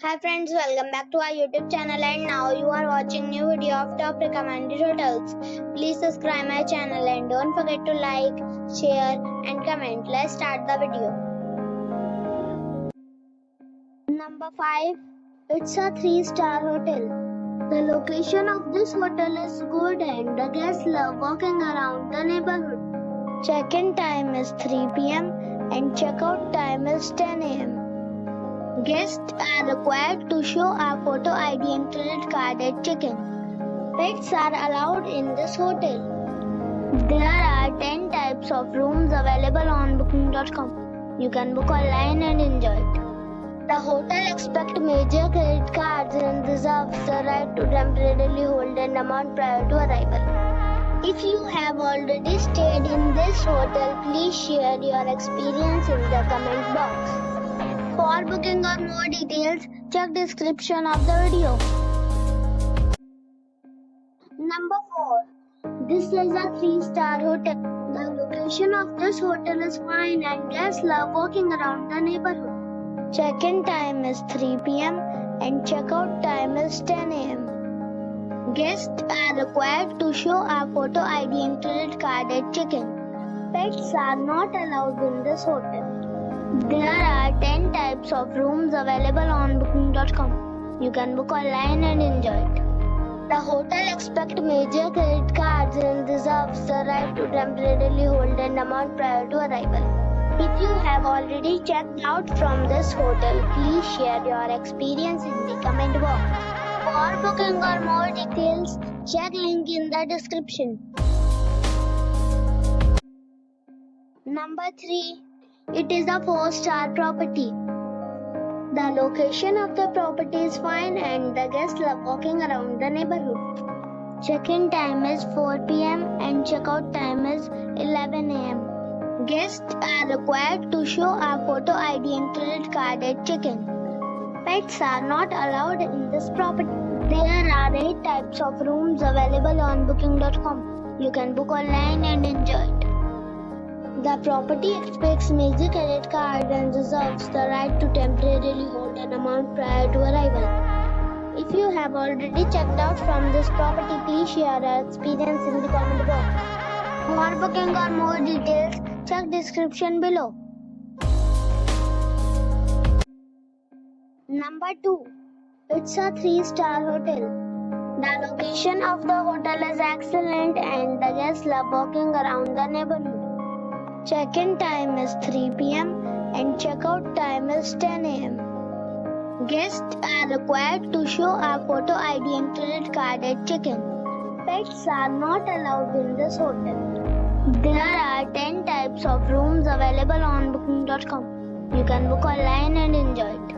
Hi friends, welcome back to our YouTube channel and now you are watching new video of top recommended hotels. Please subscribe my channel and don't forget to like, share and comment. Let's start the video. Number 5. It's a 3-star hotel. The location of this hotel is good and the guests love walking around the neighborhood. Check-in time is 3 p.m. and check-out time is 10 a.m. Guests are required to show a photo ID and credit card at check-in. Pets are allowed in this hotel. There are 10 types of rooms available on booking.com. You can book online and enjoy it. The hotel accepts major credit cards and reserves the right to temporarily hold an amount prior to arrival. If you have already stayed in this hotel, please share your experience in the comment box. For booking or more details, check description of the video. Number 4. This is a 3-star hotel. The location of this hotel is fine and guests love walking around the neighborhood. Check-in time is 3 p.m. and check-out time is 10 a.m. Guests are required to show a photo ID and credit card at check-in. Pets are not allowed in this hotel. There are 10 types of rooms available on booking.com. You can book online and enjoy it. The hotel accepts major credit cards and reserves the right to temporarily hold an amount prior to arrival. If you have already checked out from this hotel, please share your experience in the comment box. For booking or more details, check link in the description. Number 3. It is a 4-star property. The location of the property is fine and the guests love walking around the neighborhood. Check-in time is 4 p.m. and check-out time is 11 a.m. Guests are required to show a photo ID and credit card at check-in. Pets are not allowed in this property. There are 8 types of rooms available on booking.com. You can book online and enjoy it. The property expects major credit card and reserves the right to temporarily hold an amount prior to arrival. If you have already checked out from this property, please share your experience in the comment box. For booking or more details, check description below. Number 2. It's a 3-star hotel. The location of the hotel is excellent and the guests love walking around the neighborhood. Check-in time is 3 p.m. and check-out time is 10 a.m. Guests are required to show a photo ID and credit card at check-in. Pets are not allowed in this hotel. There are 10 types of rooms available on booking.com. You can book online and enjoy it.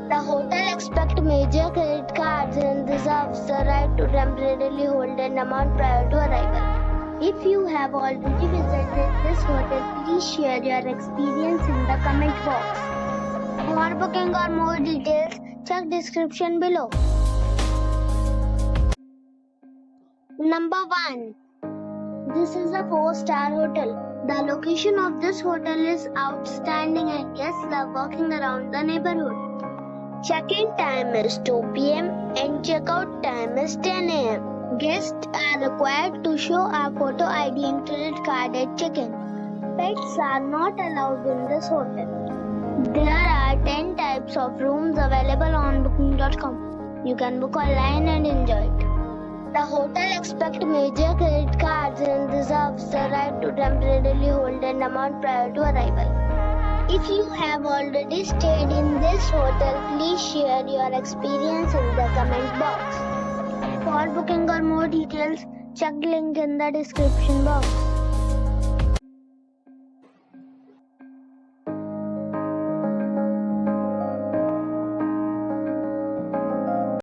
The hotel accepts major credit cards and reserves the right to temporarily hold an amount prior to arrival. If you have already visited this hotel, please share your experience in the comment box. For booking or more details, check description below. Number 1. This is a 4-star hotel. The location of this hotel is outstanding and guests love walking around the neighborhood. Check-in time is 2 p.m. and check-out time is 10 a.m. Guests are required to show a photo ID and credit card at check-in. Pets are not allowed in this hotel. There are 10 types of rooms available on booking.com. You can book online and enjoy it. The hotel accepts major credit cards and reserves the right to temporarily hold an amount prior to arrival. If you have already stayed in this hotel, please share your experience in the comment box. For booking or more details, check link in the description box.